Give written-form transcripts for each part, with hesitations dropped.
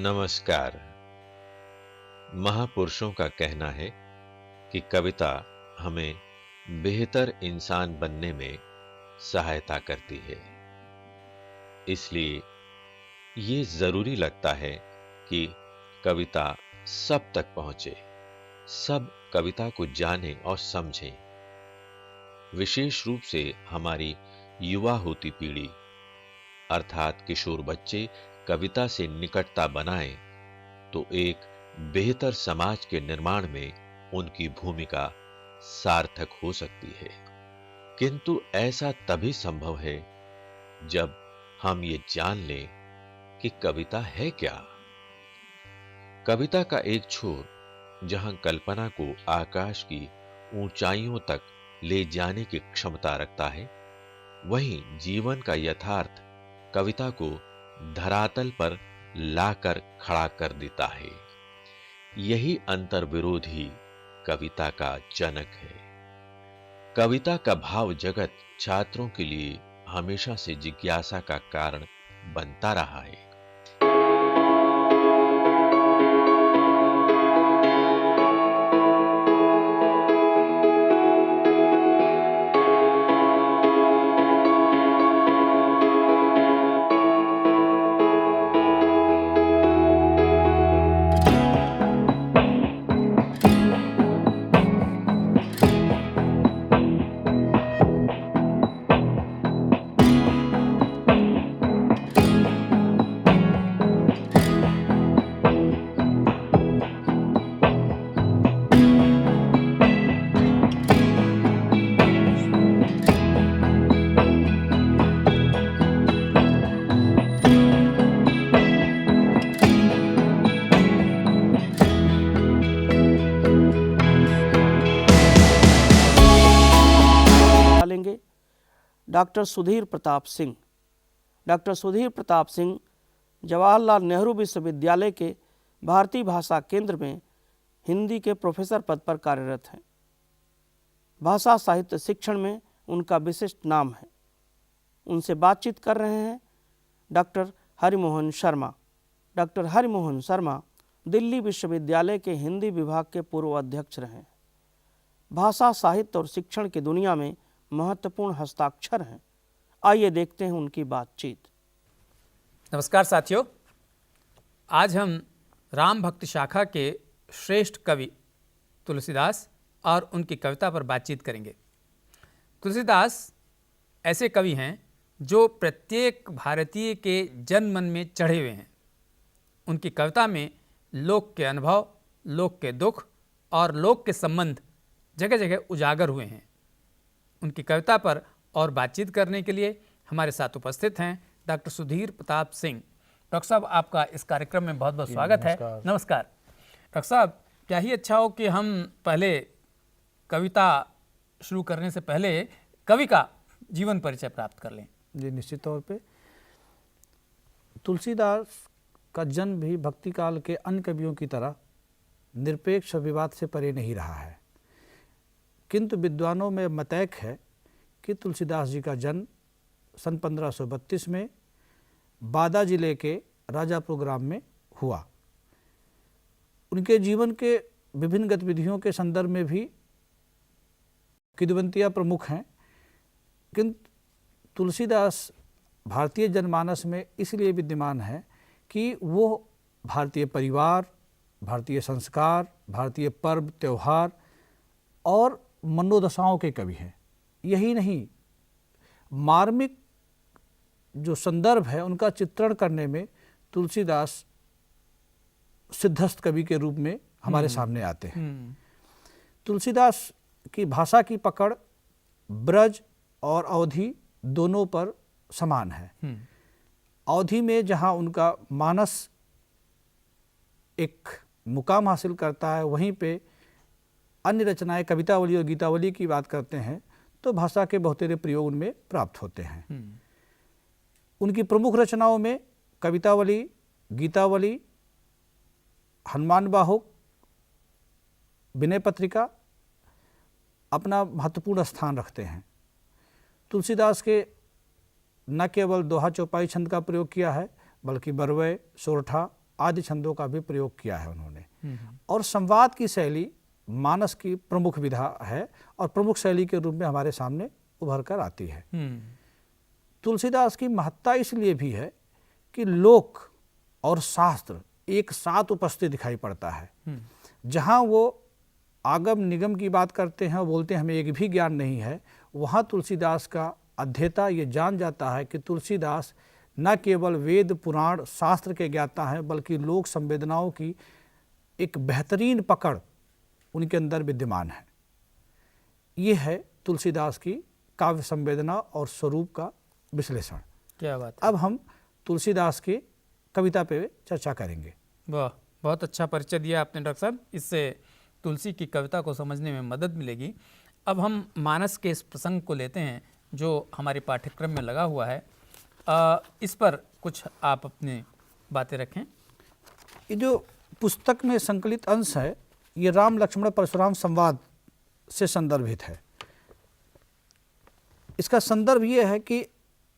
नमस्कार। महापुरुषों का कहना है कि कविता हमें बेहतर इंसान बनने में सहायता करती है। इसलिए ये जरूरी लगता है कि कविता सब तक पहुंचे, सब कविता को जानें और समझें। विशेष रूप से हमारी युवा होती पीढ़ी अर्थात किशोर बच्चे कविता से निकटता बनाएं तो एक बेहतर समाज के निर्माण में उनकी भूमिका सार्थक हो सकती है। किंतु ऐसा तभी संभव है जब हम ये जान लें कि कविता है क्या। कविता का एक छोर जहां कल्पना को आकाश की ऊंचाइयों तक ले जाने की क्षमता रखता है, वहीं जीवन का यथार्थ कविता को धरातल पर लाकर खड़ा कर देता है। यही अंतर्विरोध ही कविता का जनक है। कविता का भाव जगत छात्रों के लिए हमेशा से जिज्ञासा का कारण बनता रहा है। लेंगे डॉक्टर सुधीर प्रताप सिंह। डॉक्टर सुधीर प्रताप सिंह जवाहरलाल नेहरू विश्वविद्यालय के भारतीय भाषा केंद्र में हिंदी के प्रोफेसर पद पर कार्यरत हैं। भाषा साहित्य शिक्षण में उनका विशिष्ट नाम है। उनसे बातचीत कर रहे हैं डॉक्टर हरिमोहन शर्मा। डॉक्टर हरिमोहन शर्मा दिल्ली विश्वविद्यालय के हिंदी विभाग के पूर्व अध्यक्ष रहे। भाषा साहित्य और शिक्षण की दुनिया में महत्वपूर्ण हस्ताक्षर हैं। आइए देखते हैं उनकी बातचीत। नमस्कार साथियों, आज हम राम भक्त शाखा के श्रेष्ठ कवि तुलसीदास और उनकी कविता पर बातचीत करेंगे। तुलसीदास ऐसे कवि हैं जो प्रत्येक भारतीय के जन मन में चढ़े हुए हैं। उनकी कविता में लोक के अनुभव, लोक के दुख और लोक के संबंध जगह जगह उजागर हुए हैं। उनकी कविता पर और बातचीत करने के लिए हमारे साथ उपस्थित हैं डॉक्टर सुधीर प्रताप सिंह। डॉक्टर साहब, आपका इस कार्यक्रम में बहुत बहुत स्वागत है। नमस्कार डॉक्टर साहब। क्या ही अच्छा हो कि हम पहले कविता शुरू करने से पहले कवि का जीवन परिचय प्राप्त कर लें। जी, निश्चित तौर पे तुलसीदास का जन्म भी भक्ति काल के अन्य कवियों की तरह निरपेक्ष विवाद से परे नहीं रहा है, किंतु विद्वानों में मतैक है कि तुलसीदास जी का जन्म सन 1532 में बादा जिले के राजापुर ग्राम में हुआ। उनके जीवन के विभिन्न गतिविधियों के संदर्भ में भी किंवदंतियाँ प्रमुख हैं, किंतु तुलसीदास भारतीय जनमानस में इसलिए विद्यमान है कि वो भारतीय परिवार, भारतीय संस्कार, भारतीय पर्व त्योहार और मनोदशाओं के कवि हैं। यही नहीं, मार्मिक जो संदर्भ है उनका चित्रण करने में तुलसीदास सिद्धस्त कवि के रूप में हमारे सामने आते हैं। तुलसीदास की भाषा की पकड़ ब्रज और अवधि दोनों पर समान है। अवधि में जहाँ उनका मानस एक मुकाम हासिल करता है, वहीं पे अन्य रचनाएं कवितावली और गीतावली की बात करते हैं तो भाषा के बहुतेरे प्रयोग उनमें प्राप्त होते हैं। उनकी प्रमुख रचनाओं में कवितावली, गीतावली, हनुमान बाहुक, विनय पत्रिका अपना महत्वपूर्ण स्थान रखते हैं। तुलसीदास के न केवल दोहा चौपाई छंद का प्रयोग किया है, बल्कि बरवय, सोरठा आदि छंदों का भी प्रयोग किया है उन्होंने। और संवाद की शैली मानस की प्रमुख विधा है और प्रमुख शैली के रूप में हमारे सामने उभर कर आती है। तुलसीदास की महत्ता इसलिए भी है कि लोक और शास्त्र एक साथ उपस्थित दिखाई पड़ता है। जहाँ वो आगम निगम की बात करते हैं और बोलते हैं हमें एक भी ज्ञान नहीं है, वहाँ तुलसीदास का अध्येता ये जान जाता है कि तुलसीदास न केवल वेद पुराण शास्त्र के ज्ञाता हैं बल्कि लोक संवेदनाओं की एक बेहतरीन पकड़ उनके अंदर विद्यमान है। ये है तुलसीदास की काव्य संवेदना और स्वरूप का विश्लेषण। क्या बात है। अब हम तुलसीदास की कविता पे चर्चा करेंगे। वाह, बहुत अच्छा परिचय दिया आपने डॉक्टर साहब। इससे तुलसी की कविता को समझने में मदद मिलेगी। अब हम मानस के इस प्रसंग को लेते हैं जो हमारे पाठ्यक्रम में लगा हुआ है। इस पर कुछ आप अपनी बातें रखें। ये जो पुस्तक में संकलित अंश है ये राम लक्ष्मण परशुराम संवाद से संदर्भित है। इसका संदर्भ ये है कि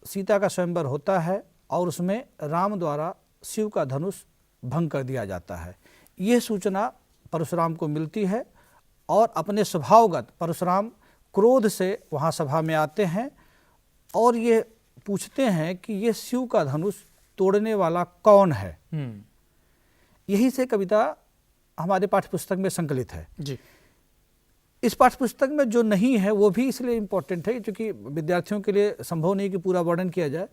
सीता का स्वयंवर होता है और उसमें राम द्वारा शिव का धनुष भंग कर दिया जाता है। यह सूचना परशुराम को मिलती है और अपने स्वभावगत परशुराम क्रोध से वहाँ सभा में आते हैं और ये पूछते हैं कि ये शिव का धनुष तोड़ने वाला कौन है। यही से कविता हमारे पाठ्यपुस्तक में संकलित है जी। इस पाठ्यपुस्तक में जो नहीं है वो भी इसलिए इम्पोर्टेंट है क्योंकि विद्यार्थियों के लिए संभव नहीं कि पूरा वर्णन किया जाए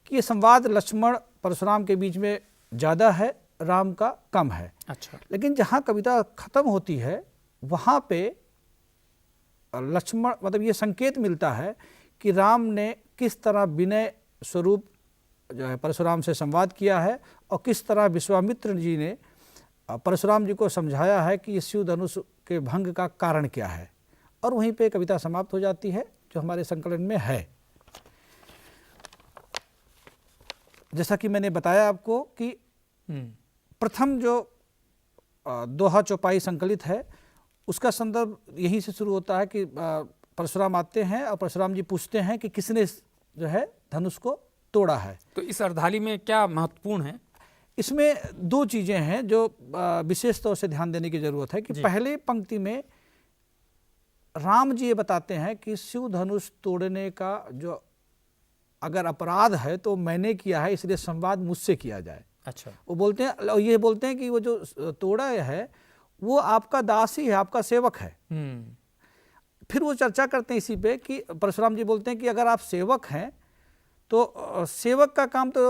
कि ये संवाद लक्ष्मण परशुराम के बीच में ज़्यादा है, राम का कम है। अच्छा। लेकिन जहाँ कविता खत्म होती है वहाँ पे लक्ष्मण मतलब ये संकेत मिलता है कि राम ने किस तरह विनय स्वरूप जो है परशुराम से संवाद किया है और किस तरह विश्वामित्र जी ने परशुराम जी को समझाया है कि इस शिव धनुष के भंग का कारण क्या है। और वहीं पे कविता समाप्त हो जाती है जो हमारे संकलन में है। जैसा कि मैंने बताया आपको कि प्रथम जो दोहा चौपाई संकलित है उसका संदर्भ यहीं से शुरू होता है कि परशुराम आते हैं और परशुराम जी पूछते हैं कि किसने जो है धनुष को तोड़ा है। तो इस अर्धाली में क्या महत्वपूर्ण है? इसमें दो चीज़ें हैं जो विशेष तौर से ध्यान देने की जरूरत है कि पहले पंक्ति में राम जी ये बताते हैं कि शिव धनुष तोड़ने का जो अगर अपराध है तो मैंने किया है इसलिए संवाद मुझसे किया जाए। अच्छा। वो बोलते हैं, ये बोलते हैं कि वो जो तोड़ा है वो आपका दास ही है, आपका सेवक है। फिर वो चर्चा करते हैं इसी पे कि परशुराम जी बोलते हैं कि अगर आप सेवक हैं तो सेवक का काम तो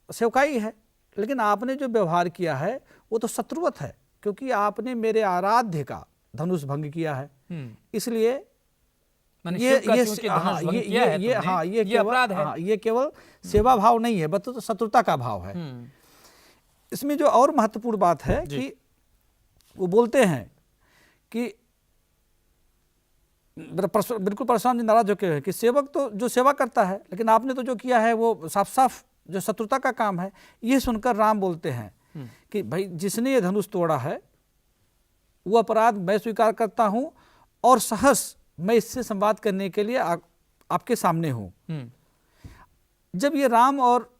सेवकाई है, लेकिन आपने जो व्यवहार किया है वो तो शत्रुवत है क्योंकि आपने मेरे आराध्य का धनुष भंग किया है। इसलिए ये केवल सेवा भाव नहीं है बल्कि तो शत्रुता का भाव है। इसमें जो और महत्वपूर्ण बात है कि वो बोलते हैं कि बिल्कुल परशुराम जी नाराज होकर है कि सेवक तो जो सेवा करता है लेकिन आपने तो जो किया है वो साफ साफ जो शत्रुता का काम है। ये सुनकर राम बोलते हैं कि भाई जिसने ये धनुष तोड़ा है वो अपराध मैं स्वीकार करता हूं और सहस मैं इससे संवाद करने के लिए आपके सामने हूं। जब ये राम और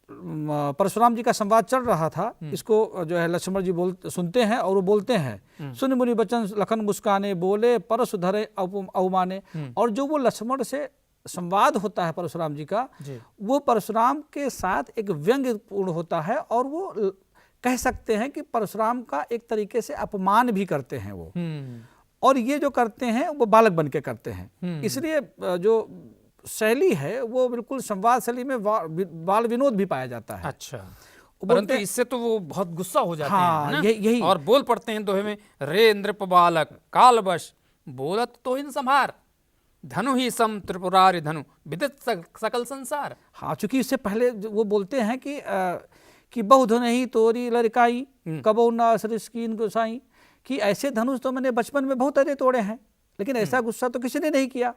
परशुराम जी का संवाद चल रहा था इसको जो है लक्ष्मण जी सुनते हैं और वो बोलते हैं सुन मुनि बचन लखन मुस्काने बोले परशु धरे अवमाने। और जो वो लक्ष्मण से संवाद होता है परशुराम जी का वो परशुराम के साथ एक व्यंग्यपूर्ण होता है और वो कह सकते हैं कि परशुराम का एक तरीके से अपमान भी करते हैं वो। और ये जो करते हैं वो बालक बन के करते हैं। इसलिए जो शैली है वो बिल्कुल संवाद शैली में बाल विनोद भी पाया जाता है। अच्छा। परंतु इससे तो वो बहुत गुस्सा हो जाते हैं ना? यही और बोल पड़ते हैं दोहे में रे नृप बालक कालवश बोलत तो इन संभार धनु ही सम त्रिपुरारि धनु विदित सकल संसार। हाँ, चूंकि इससे पहले वो बोलते हैं कि बहु धनु ही तोरी लड़काई कबो ना सरिस्कीन गोसाई कि ऐसे धनुष तो मैंने बचपन में बहुत सारे तोड़े हैं लेकिन ऐसा गुस्सा तो किसी ने नहीं किया,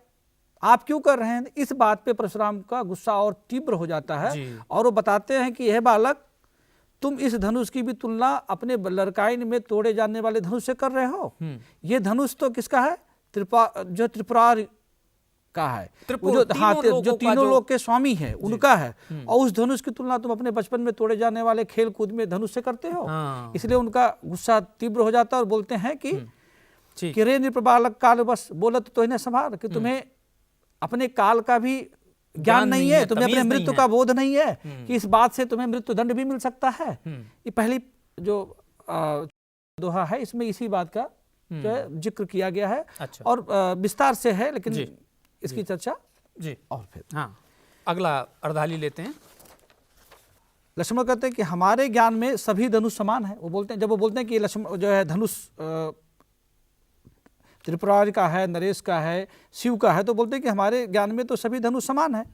आप क्यों कर रहे हैं। इस बात पे परशुराम का गुस्सा और तीव्र हो जाता है और वो बताते हैं कि यह बालक तुम इस धनुष की भी तुलना अपने लड़काइन में तोड़े जाने वाले धनुष से कर रहे हो। ये धनुष तो किसका है, जो त्रिपुरारि का है, त्रिपुर, वो जो तीनों लोगों जो का तीनों जो- लोग के स्वामी है उनका है। और उस धनुष की तुलना तुम अपने बचपन में तोड़े जाने वाले खेल कूद में धनुष से करते हो। हाँ। इसलिए उनका गुस्सा तीव्र हो जाता है और बोलते हैं कि ठीक। रे नृपबालक काल बस बोलत तो इन्हें संभाल, कि तुम्हें अपने काल का भी ज्ञान नहीं है, तुम्हें अपने तमीज़ नहीं मृत्यु है। का बोध नहीं है कि इस बात से तुम्हें मृत्यु दंड भी मिल सकता है। ये पहली जो दोहा है इसमें इसी बात का जो है जिक्र किया गया है। अच्छा। और विस्तार से है, लेकिन जी, इसकी चर्चा जी। और फिर हाँ, अगला अर्धाली लेते हैं। लक्ष्मण कहते हैं कि हमारे ज्ञान में सभी धनुष समान है। वो बोलते हैं, जब वो बोलते हैं कि लक्ष्मण जो है धनुष त्रिपुरारी का है, नरेश का है, शिव का है, तो बोलते हैं कि हमारे ज्ञान में तो सभी धनुष समान है।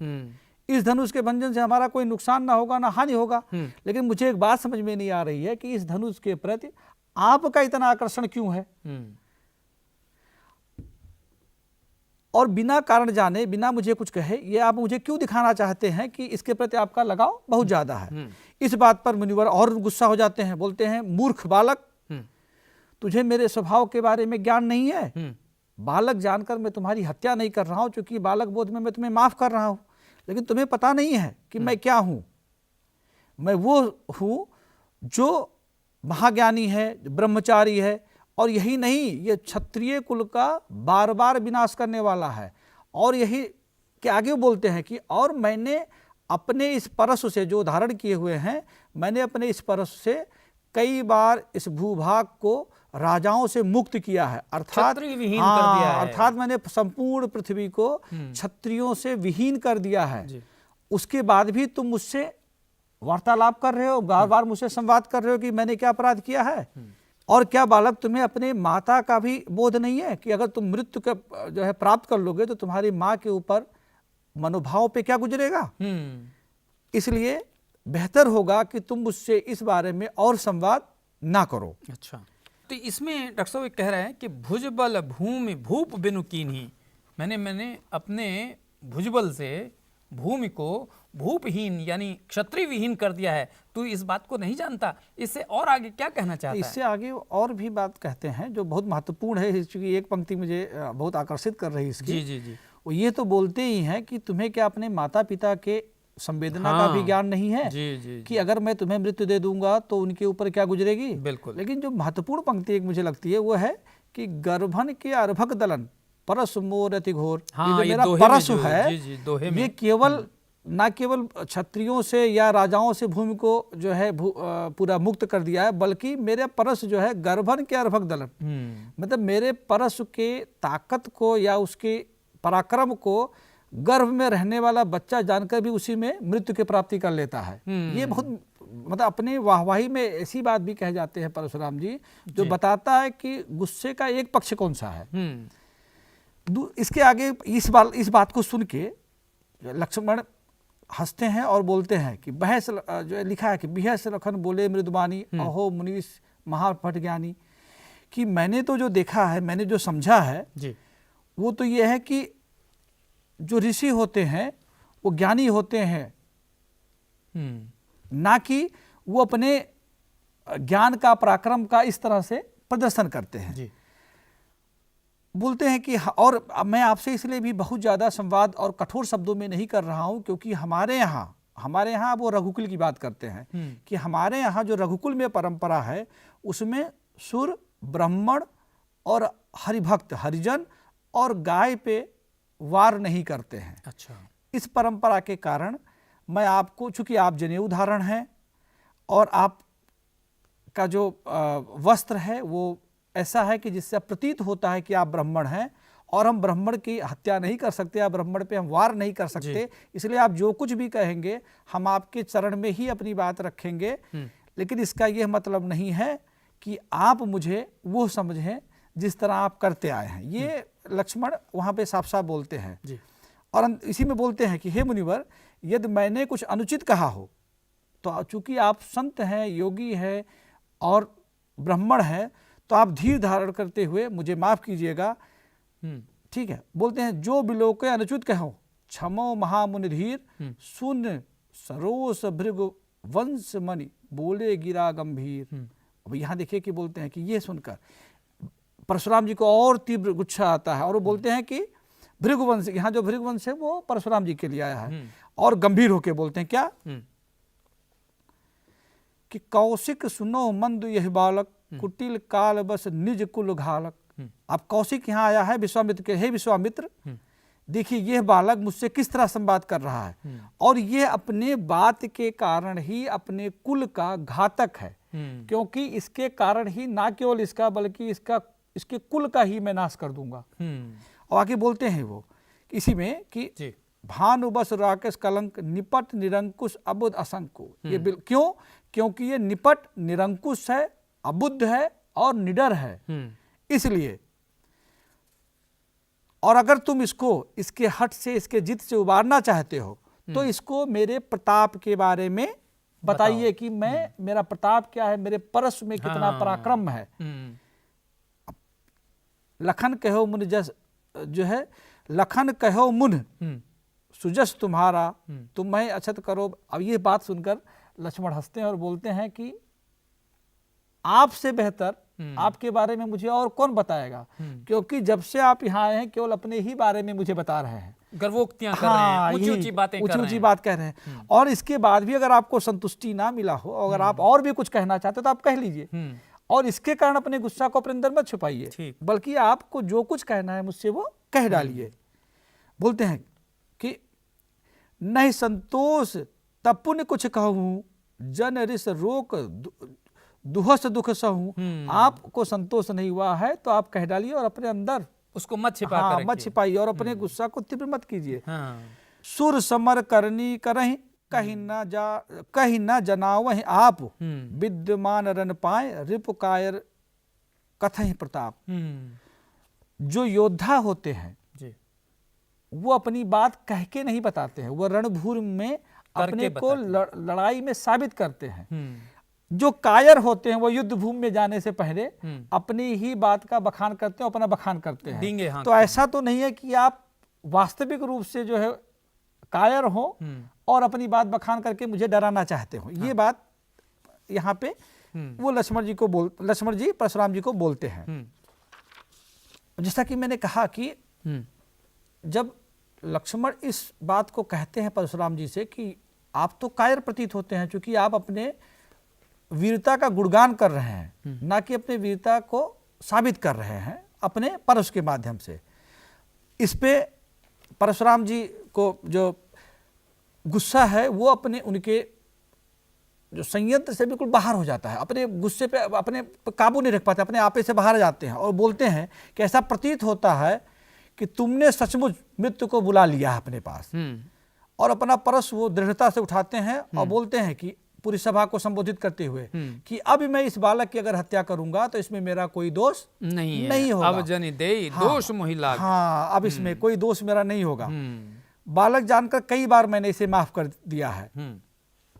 इस धनुष के भंजन से हमारा कोई नुकसान ना होगा ना हानि होगा। लेकिन मुझे एक बात समझ में नहीं आ रही है कि इस धनुष के प्रति आपका इतना आकर्षण क्यों है, और बिना कारण जाने, बिना मुझे कुछ कहे, ये आप मुझे क्यों दिखाना चाहते हैं कि इसके प्रति आपका लगाव बहुत ज्यादा है। इस बात पर मुनिवर और गुस्सा हो जाते हैं, बोलते हैं मूर्ख बालक, तुझे मेरे स्वभाव के बारे में ज्ञान नहीं है। बालक जानकर मैं तुम्हारी हत्या नहीं कर रहा हूं, क्योंकि बालक बोध में मैं तुम्हें माफ कर रहा हूं, लेकिन तुम्हें पता नहीं है कि मैं क्या हूं। मैं वो हूं जो महाज्ञानी है, ब्रह्मचारी है, और यही नहीं, ये क्षत्रिय कुल का बार बार विनाश करने वाला है। और यही के आगे बोलते हैं कि और मैंने अपने इस परशु से जो धारण किए हुए हैं, मैंने अपने इस परशु से कई बार इस भूभाग को राजाओं से मुक्त किया है, अर्थात क्षत्रिय विहीन कर दिया है। अर्थात मैंने संपूर्ण पृथ्वी को क्षत्रियों से विहीन कर दिया है। उसके बाद भी तुम मुझसे वार्तालाप कर रहे हो, बार बार मुझसे संवाद कर रहे हो कि मैंने क्या अपराध किया है। और क्या बालक तुम्हें अपने माता का भी बोध नहीं है कि अगर तुम मृत्यु का जो है प्राप्त कर लोगे तो तुम्हारी माँ के ऊपर मनोभाव पे क्या गुजरेगा। इसलिए बेहतर होगा कि तुम मुझसे इस बारे में और संवाद ना करो। अच्छा, तो इसमें डॉक्टर साहब कह रहे हैं कि भुजबल भूमि भूप बिनु कीन्ही, मैंने अपने भुजबल से भूमि को भूपहीन यानी क्षत्रिय विहीन कर दिया है। तू इस बात को नहीं जानता। इससे और आगे क्या कहना चाहता है? इससे आगे और भी बात कहते हैं जो बहुत महत्वपूर्ण है, क्योंकि एक पंक्ति मुझे बहुत आकर्षित कर रही है इसकी। जी जी जी। वो ये तो बोलते ही हैं कि तुम्हें क्या अपने माता पिता के संवेदना का भी ज्ञान नहीं है। जी, जी, कि अगर मैं तुम्हें मृत्यु दे दूंगा तो उनके ऊपर क्या गुजरेगी। बिल्कुल। लेकिन जो महत्वपूर्ण पंक्ति एक मुझे लगती है वो है कि गर्भन के अर्भक दलन परसु मोर अति घोर। हाँ, ये जो ये मेरा दोहे में परसु जो- है, जी, जी, दोहे में। ये केवल ना केवल क्षत्रियों से या राजाओं से भूमि को जो है पूरा मुक्त कर दिया है, बल्कि मेरे परस जो है गर्भन के अर्भक दलन, मतलब मेरे परस के ताकत को या उसके पराक्रम को गर्भ में रहने वाला बच्चा जानकर भी उसी में मृत्यु की प्राप्ति कर लेता है। ये बहुत मतलब अपने वाहवाही में ऐसी बात भी कह जाते हैं परशुराम जी, जो बताता है कि गुस्से का एक पक्ष कौन सा है। इसके आगे इस बात को सुन के लक्ष्मण हंसते हैं और बोलते हैं कि बहस जो लिखा है कि बिहस लखन बोले मृदुबानी अहो मुनीश महापट ज्ञानी, कि मैंने तो जो देखा है, मैंने जो समझा है जी, वो तो ये है कि जो ऋषि होते हैं वो ज्ञानी होते हैं, ना कि वो अपने ज्ञान का पराक्रम का इस तरह से प्रदर्शन करते हैं। जी। बोलते हैं कि और मैं आपसे इसलिए भी बहुत ज़्यादा संवाद और कठोर शब्दों में नहीं कर रहा हूं, क्योंकि हमारे यहाँ वो रघुकुल की बात करते हैं कि हमारे यहाँ जो रघुकुल में परंपरा है उसमें सुर, ब्राह्मण और हरिभक्त, हरिजन और गाय पे वार नहीं करते हैं। अच्छा। इस परंपरा के कारण मैं आपको, चूंकि आप जनेऊ धारण हैं और आप का जो वस्त्र है वो ऐसा है कि जिससे प्रतीत होता है कि आप ब्राह्मण हैं, और हम ब्राह्मण की हत्या नहीं कर सकते, आप ब्राह्मण पे हम वार नहीं कर सकते, इसलिए आप जो कुछ भी कहेंगे हम आपके चरण में ही अपनी बात रखेंगे। लेकिन इसका यह मतलब नहीं है कि आप मुझे वो समझें जिस तरह आप करते आए हैं। ये लक्ष्मण वहाँ पे साफ साफ बोलते हैं जी। और इसी में बोलते हैं कि हे मुनिवर, यदि मैंने कुछ अनुचित कहा हो तो चूंकि आप संत हैं, योगी हैं और ब्राह्मण हैं, तो आप धीर धारण करते हुए मुझे माफ कीजिएगा। ठीक है। बोलते हैं जो बिलोके अनुचित कहो क्षमो महामुनि धीर, सुन सरोस भृग वंश मणि बोले गिरा गंभीर। अब यहाँ देखिए कि बोलते हैं कि ये सुनकर परशुराम जी को और तीव्र गुस्सा आता है और वो बोलते हैं कि भृगुवंश, यहाँ जो भृगुवंश है वो परशुराम जी के लिए आया है। और गंभीर होके बोलते हैं क्या कि कौशिक सुनो मंद यह बालक, कुटिल काल बस निज कुल घालक। अब कौशिक यहाँ आया है विश्वामित्र के, हे विश्वामित्र देखिए यह बालक मुझसे किस तरह संवाद कर रहा है, और यह अपने बात के कारण ही अपने कुल का घातक है, क्योंकि इसके कारण ही ना केवल इसका बल्कि इसके कुल का ही मैं नाश कर दूंगा। और आगे बोलते हैं वो इसी में कि भानु बस राकेश कलंक, निपट निरंकुश अबुद्ध असंको। ये क्यों? क्योंकि ये निपट निरंकुश है, अबुद्ध है और निडर है, इसलिए। और अगर तुम इसको इसके हट से, इसके जिद से उबारना चाहते हो तो इसको मेरे प्रताप के बारे में बताइए कि मेरा प्रताप क्या है, मेरे परस में कितना पराक्रम है। लखन कहो मुन जस, जो है लखन कहो मुन सुजस तुम्हारा, तुम्हें अछत करो। अब ये बात सुनकर लक्ष्मण हंसते हैं और बोलते हैं कि आपसे बेहतर आपके बारे में मुझे और कौन बताएगा, क्योंकि जब से आप यहाँ आए हैं केवल अपने ही बारे में मुझे बता रहे हैं, गर्वोक्तियां कर रहे हैं, ऊंची-ऊंची बातें कर रहे हैं, ऊंची बात कह रहे हैं। और इसके बाद भी अगर आपको संतुष्टि ना मिला हो, अगर आप और भी कुछ कहना चाहते हो तो आप कह लीजिए, और इसके कारण अपने गुस्सा को अपने अंदर मत छुपाइए, बल्कि आपको जो कुछ कहना है मुझसे वो कह डालिए। बोलते हैं कि नहीं संतोष तब पुण्य कुछ कहूँ, जन ऋष रोक दुहस दुख सहूं। आपको संतोष नहीं हुआ है तो आप कह डालिए और अपने अंदर उसको मत छिपा मत छिपाइए और अपने गुस्सा को तीव्र मत कीजिए। सुर समर करनी करहीं, कहीं न जनावह आप, विद्यमान रन पाए रिपु कायर कथहि प्रताप। जो योद्धा होते हैं वो अपनी बात कह के नहीं बताते हैं, वो रणभूमि में अपने को लड़ाई में साबित करते हैं। जो कायर होते हैं वो युद्ध भूमि में जाने से पहले अपनी ही बात का बखान करते हैं, अपना बखान करते हैं। तो ऐसा तो नहीं है कि आप वास्तविक रूप से जो है कायर हो और अपनी बात बखान करके मुझे डराना चाहते हो। ये बात यहाँ पे वो लक्ष्मण जी परशुराम जी को बोलते हैं। जैसा कि मैंने कहा कि जब लक्ष्मण इस बात को कहते हैं परशुराम जी से कि आप तो कायर प्रतीत होते हैं, क्योंकि आप अपने वीरता का गुणगान कर रहे हैं, ना कि अपने वीरता को साबित कर रहे हैं अपने परस के माध्यम से। इस पे परशुराम जी को जो गुस्सा है वो अपने उनके जो संयंत्र से बिल्कुल बाहर हो जाता है, अपने गुस्से पे अपने काबू नहीं रख पाते, अपने आपे से बाहर जाते हैं और बोलते हैं कि ऐसा प्रतीत होता है कि तुमने सचमुच मृत्यु को बुला लिया है अपने पास। और अपना परस वो दृढ़ता से उठाते हैं और बोलते हैं कि पूरी सभा को संबोधित करते हुए कि अब मैं इस बालक की अगर हत्या करूंगा तो इसमें मेरा कोई दोष नहीं होगा। अब जनि देई दोष मोहि लाग। हाँ, अब इसमें कोई दोष मेरा नहीं होगा। बालक जानकर कई बार मैंने इसे माफ कर दिया है।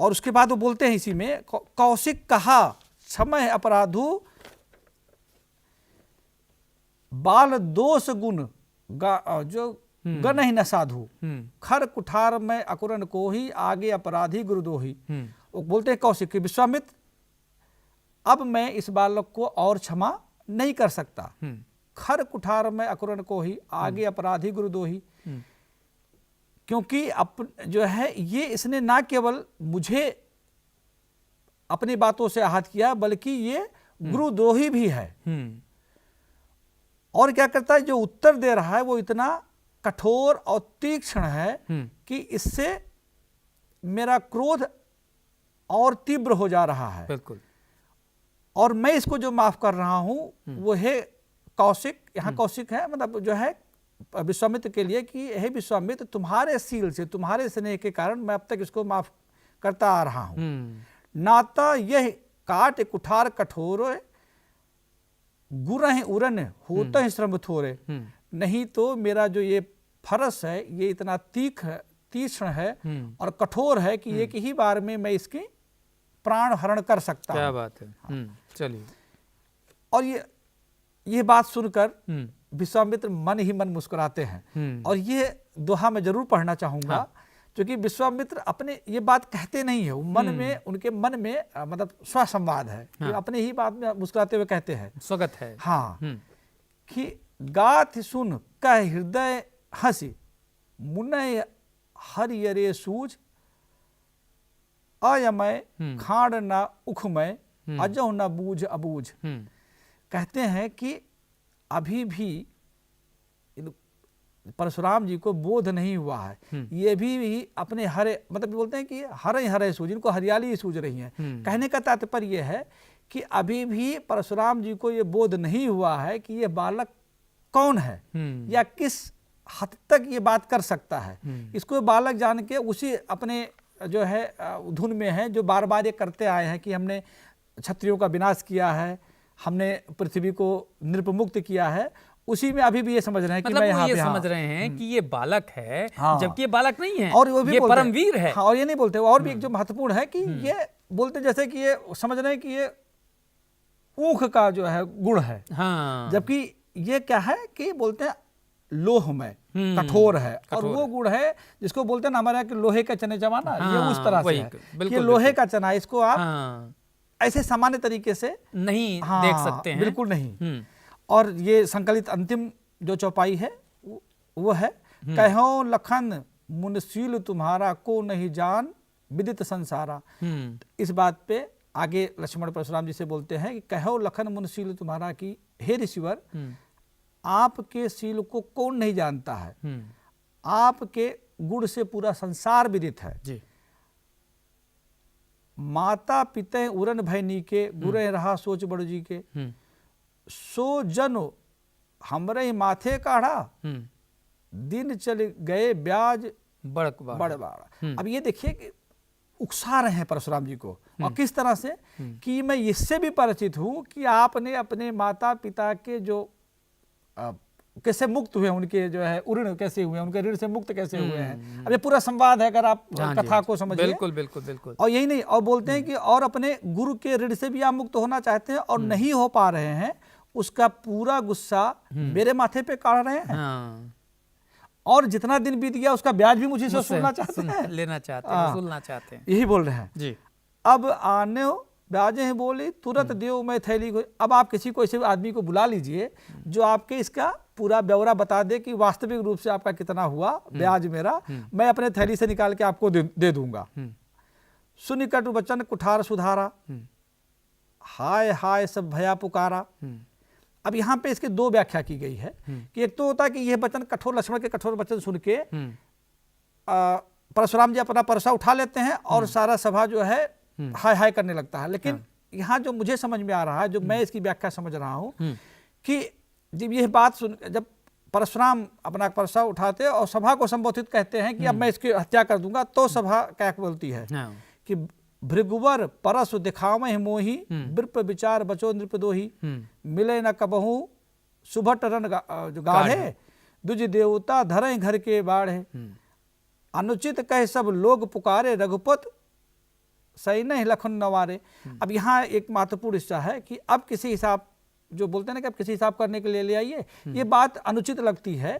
और उसके बाद वो बोलते हैं इसी में, कौशिक कहा क्षमः अपराधु, बाल दोष गुण जो गण ही न साधु, खर कुठार में अकुरन को ही, आगे अपराधी गुरुदोही। वो बोलते हैं कौशिक कि विश्वामित्र अब मैं इस बालक को और क्षमा नहीं कर सकता, खर कुठार में अकुरन को ही, आगे अपराधी गुरुदोही। क्योंकि जो है ये इसने ना केवल मुझे अपनी बातों से आहत किया बल्कि ये गुरुद्रोही भी है। और क्या करता है, जो उत्तर दे रहा है वो इतना कठोर और तीक्ष्ण है कि इससे मेरा क्रोध और तीव्र हो जा रहा है। बिल्कुल। और मैं इसको जो माफ कर रहा हूं वो है कौशिक, यहाँ कौशिक है मतलब जो है विश्वामित्र के लिए कि हे विश्वामित्र, तुम्हारे सील से, तुम्हारे स्नेह के कारण मैं अब तक इसको माफ करता आ रहा हूं। नाता यह काट कुठार कठोर, गुरह उरन होता है श्रम थोरे। नहीं तो मेरा जो ये फरस है ये इतना तीक्ष्ण है और कठोर है कि एक ही बार में मैं इसकी प्राण हरण कर सकता हूं। क्या बात है। चलिए। और ये बात सुनकर विश्वामित्र मन ही मन मुस्कुराते हैं। और ये दोहा मैं जरूर पढ़ना चाहूंगा, क्योंकि विश्वामित्र अपने ये बात कहते नहीं है, मन में उनके मन में मतलब स्वसंवाद है कि अपने ही बात में मुस्कुराते हुए कहते हैं। स्वागत है। हाँ, कि गाथ सुन कह हृदय हंसी मुनय हरियरे सूझ अयमय खाड़ न उखमय अजो न बूझ अबूझ। कहते हैं कि अभी भी परशुराम जी को बोध नहीं हुआ है, ये भी अपने हरे, मतलब बोलते हैं कि हरे हरे सूझ, इनको हरियाली सूझ रही है। कहने का तात्पर्य यह है कि अभी भी परशुराम जी को ये बोध नहीं हुआ है कि ये बालक कौन है या किस हद तक ये बात कर सकता है। इसको बालक जान के उसी अपने जो है धुन में है जो बार बार ये करते आए हैं कि हमने क्षत्रियों का विनाश किया है, हमने पृथ्वी को नृपमुक्त किया है, उसी में अभी भी ये समझ रहे हैं कि मतलब मैं यहाँ ये पे समझ रहे हैं कि ये बालक है, हाँ। जबकि ये बालक नहीं है, और वो भी ये बोलते हैं, परमवीर है। हाँ, और ये नहीं बोलते, और भी एक जो महत्वपूर्ण है कि ये बोलते जैसे कि ये समझ रहे हैं कि ये ऊख का जो है गुण है, हाँ। जबकि ये क्या है कि बोलते हैं लोहमय, कठोर है, और वो गुण है जिसको बोलते हैं ना हमारे यहाँ कि लोहे का चने जमाना, ये उस तरह से है, ये लोहे का चना, इसको आप ऐसे सामान्य तरीके से नहीं देख सकते हैं, बिल्कुल नहीं। और ये संकलित अंतिम जो चौपाई है वो है कहो लखन मुनशील तुम्हारा को नहीं जान विदित संसारा। इस बात पे आगे लक्ष्मण परशुराम जी से बोलते हैं कि कहो लखन मुनशील तुम्हारा की हे ऋषिवर, आपके शील को कौन नहीं जानता है, आपके गुण से पूरा संसार विदित है जी। माता पिते उरन भैनी के बुरे रहा सोच बड़ जी के, सो जनो हमरे ही माथे काढ़ा, दिन चल गए ब्याज बड़ बाड़ा। अब ये देखिए कि उकसा रहे हैं परशुराम जी को, और किस तरह से कि मैं इससे भी परिचित हूं कि आपने अपने माता पिता के जो कैसे मुक्त हुए, उनके जो है ऋण कैसे हुए, उनके ऋण से मुक्त कैसे हुए हैं। अब ये पूरा संवाद है, अगर आप कथा को समझिए। बिल्कुल बिल्कुल बिल्कुल। और यही नहीं, और बोलते हैं कि और अपने गुरु के ऋण से भी आप मुक्त होना चाहते हैं और नहीं हो पा रहे हैं, उसका पूरा गुस्सा मेरे माथे पे काढ़ रहे हैं। हाँ। और जितना दिन बीत गया उसका ब्याज भी मुझे से वसूलना चाहते हैं, लेना चाहते हैं, वसूलना चाहते हैं। यही बोल रहे हैं जी। अब आने ब्याजे हैं बोली तुरंत देव मैं थैली को। अब आप किसी को ऐसे आदमी को बुला लीजिए जो आपके इसका पूरा ब्यौरा बता दे कि वास्तविक रूप से आपका कितना हुआ ब्याज मेरा, मैं अपने थैली से निकाल के आपको दे दूंगा। सुनि कटु वचन कुठार सुधारा, हाय हाय सब भया पुकारा। अब यहाँ पे इसकी दो व्याख्या की गई है कि एक तो होता है कि यह वचन कठोर, लक्ष्मण के कठोर वचन सुन के परशुराम जी अपना परसा उठा लेते हैं और सारा सभा जो है हाय हाय करने लगता है। लेकिन यहाँ जो मुझे समझ में आ रहा है, जो मैं इसकी व्याख्या समझ रहा हूँ कि जब यह बात सुन, जब परशुराम अपना परसा उठाते और सभा को संबोधित कहते हैं कि अब मैं इसकी हत्या कर दूंगा, तो सभा क्या बोलती है कि भृगुवर परस दिखावे मोही, विप्र विचार बचो नृपदोही, मिले न कबहू सुभट रन जो गाढ़े, दुज देवता धरे घर के बाढ़े, अनुचित कह सब लोग पुकारे, रघुपत सही नहीं लखन नवारे। अब यहाँ एक महत्वपूर्ण हिस्सा है कि अब किसी हिसाब, जो बोलते हैं ना कि अब किसी हिसाब करने के लिए ले आइए, ये बात अनुचित लगती है।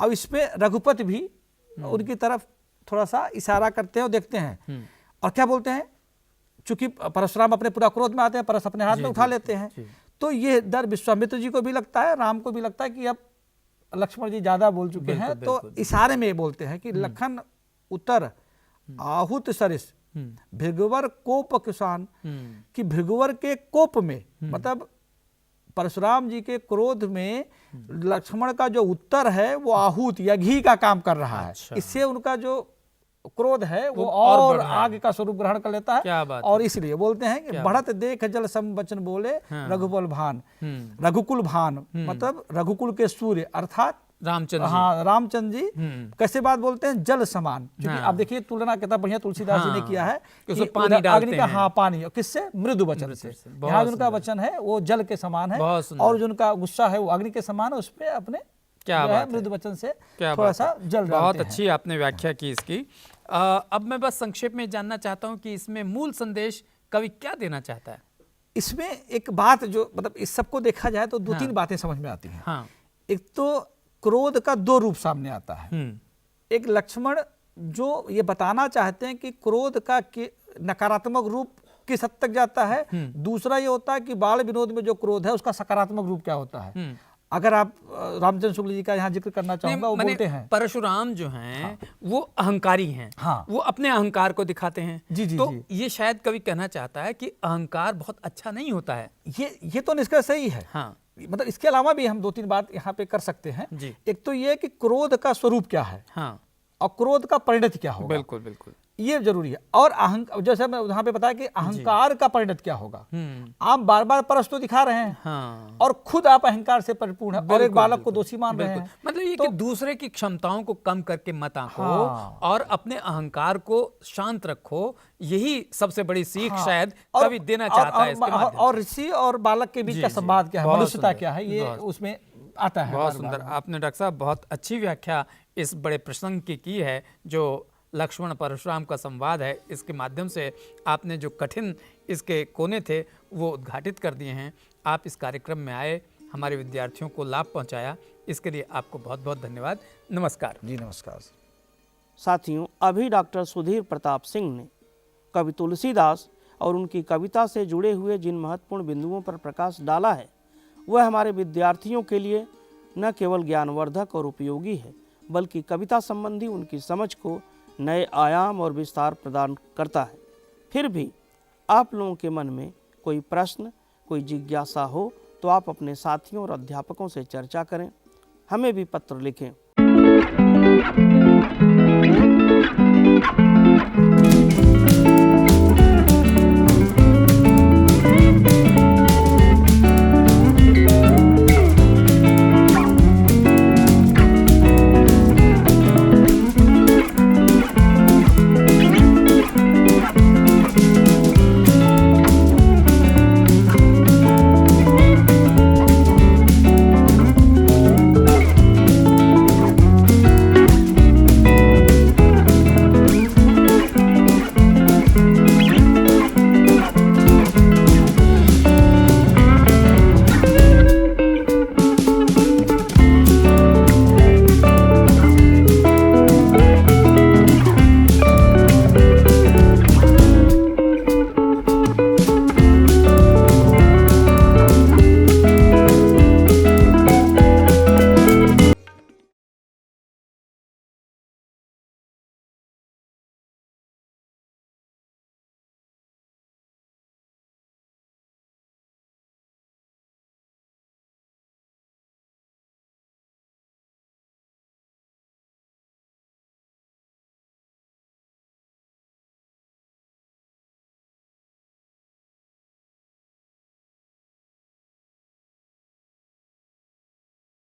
अब इसमें रघुपत भी उनकी तरफ थोड़ा सा इशारा करते हैं और देखते हैं, और क्या बोलते हैं, चूंकि परशुराम अपने पूरा क्रोध में आते हैं, परस अपने हाथ में उठा लेते हैं, तो ये डर विश्वामित्र जी को भी लगता है, राम को भी लगता है कि अब लक्ष्मण जी ज्यादा बोल चुके हैं, तो इशारे में बोलते हैं कि लखन उतर आहुत सरिस भृगुवर कोप किसान, कि भृगुवर के कोप में, मतलब परशुराम जी के क्रोध में लक्ष्मण का जो उत्तर है वो आहूत या घी का काम कर रहा है। इससे उनका जो क्रोध है वो और आग का स्वरूप ग्रहण कर लेता है। क्या बात और इसलिए बोलते हैं कि बढ़त देख जल सम वचन बोले, रघुकुल भान, रघुकुल भान मतलब रघुकुल के सूर्य अर्थात रामचंद्र। हाँ, रामचंद्र जी कैसे बात बोलते हैं, जल समान। क्योंकि आप देखिए तुलना कितना बढ़िया तुलसीदास जी ने किया है कि पानी अग्नि का, हाँ पानी, किससे, मृदु वचन से। यहाँ उनका वचन है वो जल के समान है, और जो उनका गुस्सा है वो अग्नि के समान है, उस पे अपने क्या बात मृदु वचन से थोड़ा सा जल। बहुत अच्छी आपने व्याख्या की इसकी। अब मैं बस संक्षेप में जानना चाहता हूँ कि इसमें मूल संदेश कवि क्या देना चाहता है। इसमें एक बात जो, मतलब इस सबको देखा जाए तो दो तीन बातें समझ में आती हैं। एक तो क्रोध का दो रूप सामने आता है। एक लक्ष्मण जो ये बताना चाहते हैं कि क्रोध का नकारात्मक रूप किस हद तक जाता है, दूसरा ये होता है कि बाल विनोद में जो क्रोध है उसका सकारात्मक रूप क्या होता है। अगर आप रामचंद्र शुक्ल जी का यहाँ जिक्र करना चाहूंगा, वो माने बोलते हैं परशुराम जो हैं वो अहंकारी हैं। हाँ। वो अपने अहंकार को दिखाते हैं। जी, जी, तो जी। ये शायद कवि कहना चाहता है कि अहंकार बहुत अच्छा नहीं होता है। ये तो निष्कर्ष सही है। हाँ मतलब इसके अलावा भी हम 2-3 बात यहाँ पे कर सकते हैं। जी। एक तो ये कि क्रोध का स्वरूप क्या है हाँ और क्रोध का परिणति क्या होगा, बिल्कुल बिल्कुल। ये जरूरी है। और जैसे मैं यहाँ पे बताया कि अहंकार का परिणत क्या होगा। आप बार बार परस तो दिखा रहे हैं हाँ और खुद आप अहंकार से परिपूर्ण हैं और एक बालक को दोषी मान रहे हैं। मतलब ये कि दूसरे की क्षमताओं को कम करके मत आंको। हाँ। और अपने अहंकार को शांत रखो, यही सबसे बड़ी सीख हाँ। शायद और- कवि देना चाहता है इसके माध्यम और ऋषि और बालक के बीच जी, का जी। संवाद क्या है, बहुत मनुष्यता सुंदर, क्या है, ये बहुत- उसमें आता है। बहुत बार-बार। सुंदर। आपने डॉक्टर साहब बहुत अच्छी व्याख्या इस बड़े प्रसंग की है जो लक्ष्मण परशुराम का संवाद है। इसके माध्यम से आपने जो कठिन इसके कोने थे वो उद्घाटित कर दिए हैं। आप इस कार्यक्रम में आए, हमारे विद्यार्थियों को लाभ पहुंचाया, इसके लिए आपको बहुत बहुत धन्यवाद। नमस्कार जी नमस्कार। साथियों, अभी डॉक्टर सुधीर प्रताप सिंह ने कवि तुलसीदास और उनकी कविता से जुड़े हुए जिन महत्वपूर्ण बिंदुओं पर प्रकाश डाला है वह हमारे विद्यार्थियों के लिए न केवल ज्ञानवर्धक और उपयोगी है बल्कि कविता संबंधी उनकी समझ को नए आयाम और विस्तार प्रदान करता है। फिर भी आप लोगों के मन में कोई प्रश्न, कोई जिज्ञासा हो तो आप अपने साथियों और अध्यापकों से चर्चा करें, हमें भी पत्र लिखें।